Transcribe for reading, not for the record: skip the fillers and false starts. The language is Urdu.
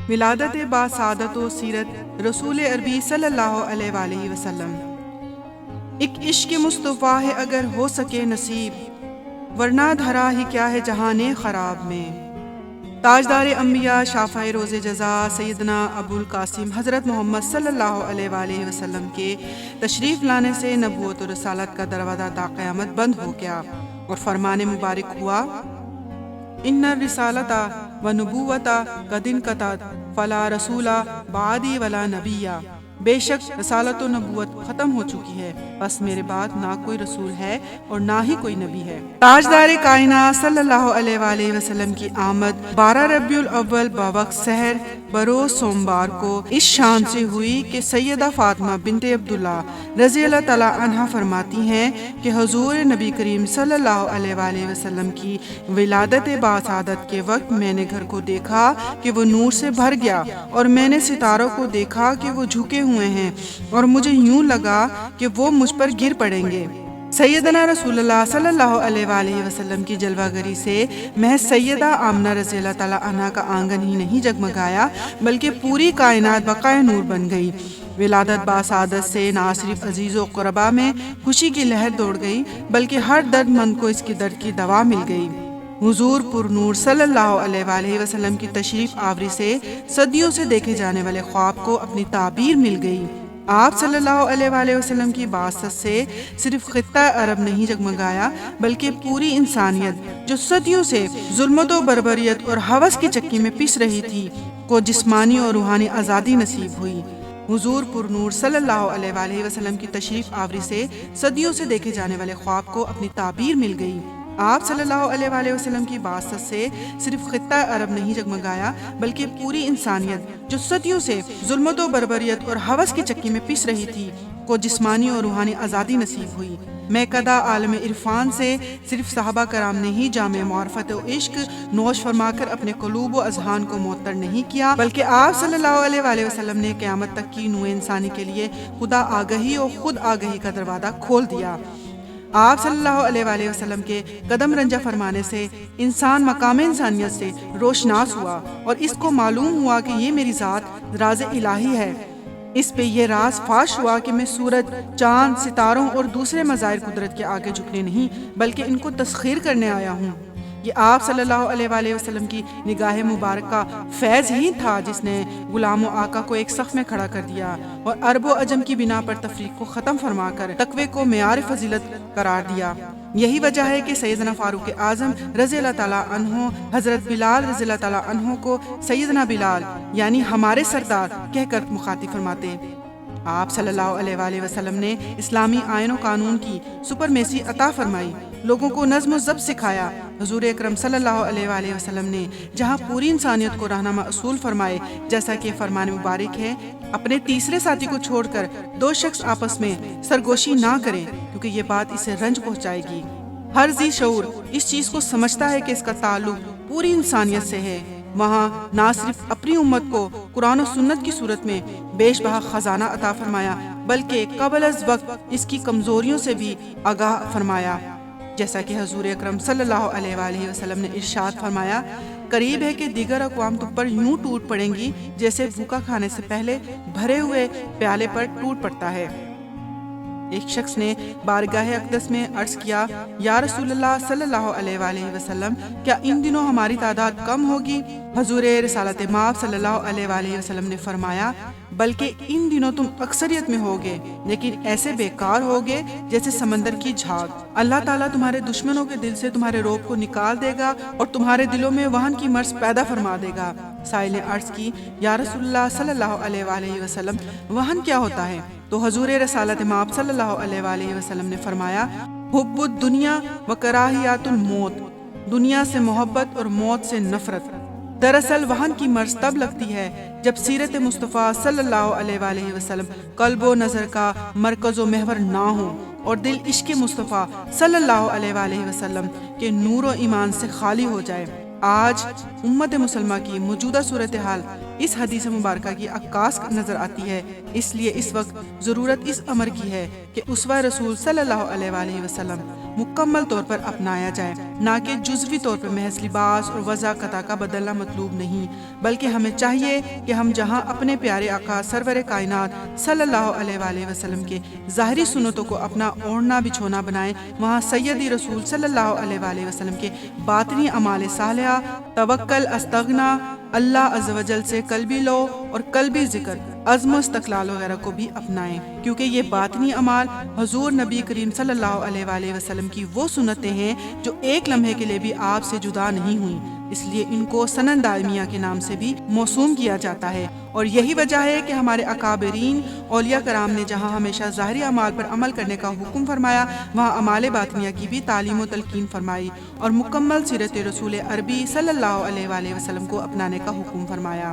ولادت با سعادت و سیرت رسول عربی صلی اللہ علیہ وآلہ وسلم۔ ایک عشق مصطفیٰ ہے اگر ہو سکے نصیب، ورنہ دھرا ہی کیا ہے جہان خراب میں۔ تاجدار انبیاء شافع روز جزا سیدنا ابو القاسم حضرت محمد صلی اللہ علیہ وآلہ وسلم کے تشریف لانے سے نبوت و رسالت کا دروازہ تا قیامت بند ہو گیا اور فرمان مبارک ہوا، ان الرسالۃ و نبوۃ قد انقطعت فلا رسول بعدی ولا نبی۔ بے شک رسالت و نبوت ختم ہو چکی ہے، بس میرے بعد نہ کوئی رسول ہے اور نہ ہی کوئی نبی ہے۔ تاجدار کائنات صلی اللہ علیہ وآلہ وسلم کی آمد 12 ربیع الاول بوقت سحر بروز سوموار کو اس شان سے ہوئی کہ سیدہ فاطمہ بنت عبداللہ رضی اللہ تعالیٰ عنہا فرماتی ہیں کہ حضور نبی کریم صلی اللہ علیہ وآلہ وسلم کی ولادت باسعادت کے وقت میں نے گھر کو دیکھا کہ وہ نور سے بھر گیا، اور میں نے ستاروں کو دیکھا کہ وہ جھکے ہوئے ہیں، اور مجھے یوں لگا کہ وہ مجھ پر گر پڑیں گے۔ سیدنا رسول اللہ صلی اللہ علیہ وآلہ وسلم کی جلوہ گری سے محض سیدہ آمنہ رضی اللہ تعالیٰ عنہا کا آنگن ہی نہیں جگمگایا، بلکہ پوری کائنات بقائے نور بن گئی۔ ولادت باسعادت سے نہ صرف عزیز و قربا میں خوشی کی لہر دوڑ گئی، بلکہ ہر درد مند کو اس کی درد کی دوا مل گئی۔ حضور پر نور صلی اللہ علیہ وآلہ وسلم کی تشریف آوری سے صدیوں سے دیکھے جانے والے خواب کو اپنی تعبیر مل گئی۔ آپ صلی اللہ علیہ وآلہ وسلم کی بعثت سے صرف خطہ عرب نہیں جگمگایا، بلکہ پوری انسانیت جو صدیوں سے ظلمت و بربریت اور ہوس کی چکی میں پس رہی تھی کو جسمانی اور روحانی آزادی نصیب ہوئی۔ حضور پر نور صلی اللہ علیہ وآلہ وسلم کی تشریف آوری سے صدیوں سے دیکھے جانے والے خواب کو اپنی تعبیر مل گئی۔ آپ صلی اللہ علیہ وآلہ وسلم کی بعثت سے صرف خطہ عرب نہیں جگمگایا، بلکہ پوری انسانیت جو صدیوں سے ظلمت و بربریت اور ہوس کی چکی میں پس رہی تھی کو جسمانی اور روحانی آزادی نصیب ہوئی۔ میں قدا عالم عرفان سے صرف صحابہ کرام نے ہی جامع معرفت و عشق نوش فرما کر اپنے قلوب و اذہان کو معطر نہیں کیا، بلکہ آپ صلی اللہ علیہ وآلہ وسلم نے قیامت تک کی نوع انسانی کے لیے خدا آگہی اور خود آگہی کا دروازہ کھول دیا۔ آپ صلی اللہ علیہ وآلہ وسلم کے قدم رنجہ فرمانے سے انسان مقام انسانیت سے روشناس ہوا، اور اس کو معلوم ہوا کہ یہ میری ذات راز الہی ہے۔ اس پہ یہ راز فاش ہوا کہ میں سورج، چاند، ستاروں اور دوسرے مظاہر قدرت کے آگے جھکنے نہیں، بلکہ ان کو تسخیر کرنے آیا ہوں۔ یہ آپ صلی اللہ علیہ وآلہ وسلم کی نگاہ مبارکہ فیض ہی تھا جس نے غلام و آقا کو ایک صف میں کھڑا کر دیا، اور عرب و عجم کی بنا پر تفریق کو ختم فرما کر تقوی کو معیار فضیلت قرار دیا۔ یہی وجہ ہے کہ سیدنا فاروق اعظم رضی اللہ تعالیٰ عنہ حضرت بلال رضی اللہ تعالیٰ عنہ کو سیدنا بلال یعنی ہمارے سردار کہہ کر مخاطب فرماتے۔ آپ صلی اللہ علیہ وآلہ وسلم نے اسلامی آئین و قانون کی سپرمیسی عطا فرمائی، لوگوں کو نظم و ضبط سکھایا۔ حضور اکرم صلی اللہ علیہ وآلہ وسلم نے جہاں پوری انسانیت کو رہنما اصول فرمائے، جیسا کہ فرمان مبارک ہے، اپنے تیسرے ساتھی کو چھوڑ کر دو شخص آپس میں سرگوشی نہ کریں، کیونکہ یہ بات اسے رنج پہنچائے گی۔ ہر ذی شعور اس چیز کو سمجھتا ہے کہ اس کا تعلق پوری انسانیت سے ہے۔ وہاں نہ صرف اپنی امت کو قرآن و سنت کی صورت میں بیش بہا خزانہ عطا فرمایا، بلکہ قبل از وقت اس کی کمزوریوں سے بھی آگاہ فرمایا، جیسا کہ حضور اکرم صلی اللہ علیہ وآلہ وسلم نے ارشاد فرمایا، قریب ہے کہ دیگر اقوام تم پر یوں ٹوٹ پڑیں گی جیسے بھوکا کھانے سے پہلے بھرے ہوئے پیالے پر ٹوٹ پڑتا ہے۔ ایک شخص نے بارگاہ اقدس میں عرض کیا، یا رسول اللہ صلی اللہ علیہ وآلہ وسلم، کیا ان دنوں ہماری تعداد کم ہوگی؟ حضور رسالت مآب صلی اللہ علیہ وآلہ وسلم نے فرمایا، بلکہ ان دنوں تم اکثریت میں ہوگے، لیکن ایسے بیکار ہوگے جیسے سمندر کی جھاگ۔ اللہ تعالیٰ تمہارے دشمنوں کے دل سے تمہارے روب کو نکال دے گا اور تمہارے دلوں میں وہن کی مرض پیدا فرما دے گا۔ سائل نے عرض کی، یا رسول اللہ صلی اللہ علیہ وآلہ وسلم، وہن کیا ہوتا ہے؟ تو حضور رسالت مآب صلی اللہ علیہ وآلہ وسلم نے فرمایا، حب الدنیا و کراہیات الموت، دنیا سے محبت اور موت سے نفرت۔ دراصل وہن کی مرض تب لگتی ہے جب سیرت مصطفیٰ صلی اللہ علیہ وآلہ وسلم قلب و نظر کا مرکز و محور نہ ہو، اور دل عشق مصطفیٰ صلی اللہ علیہ وآلہ وسلم کے نور و ایمان سے خالی ہو جائے۔ آج امت مسلمہ کی موجودہ صورتحال اس حدیث مبارکہ کی عکاس نظر آتی ہے۔ اس لیے اس وقت ضرورت اس امر کی ہے کہ اسوہ رسول صلی اللہ علیہ وآلہ وسلم مکمل طور پر اپنایا جائے، نہ کہ جزوی طور پر محض لباس اور وضع قطع کا بدلنا مطلوب نہیں، بلکہ ہمیں چاہیے کہ ہم جہاں اپنے پیارے آقا سرور کائنات صلی اللہ علیہ وآلہ وسلم کے ظاہری سنتوں کو اپنا اوڑھنا بچھونا بنائیں، وہاں سیدی رسول صلی اللہ علیہ وآلہ وسلم کے باطنی اعمال صالحہ، توکل، استغنا، اللہ عز و جل سے قلبی لو اور قلبی ذکر، عزم و استقلال وغیرہ کو بھی اپنائیں، کیونکہ یہ باطنی اعمال حضور نبی کریم صلی اللہ علیہ وآلہ وسلم کی وہ سنتیں ہیں جو ایک لمحے کے لیے بھی آپ سے جدا نہیں ہوئیں، اس لیے ان کو سنن دائمیہ کے نام سے بھی موسوم کیا جاتا ہے۔ اور یہی وجہ ہے کہ ہمارے اکابرین اولیاء کرام نے جہاں ہمیشہ ظاہری اعمال پر عمل کرنے کا حکم فرمایا، وہاں اعمال باطنیہ کی بھی تعلیم و تلقین فرمائی اور مکمل سیرت رسول عربی صلی اللہ علیہ وآلہ وسلم کو اپنانے کا حکم فرمایا۔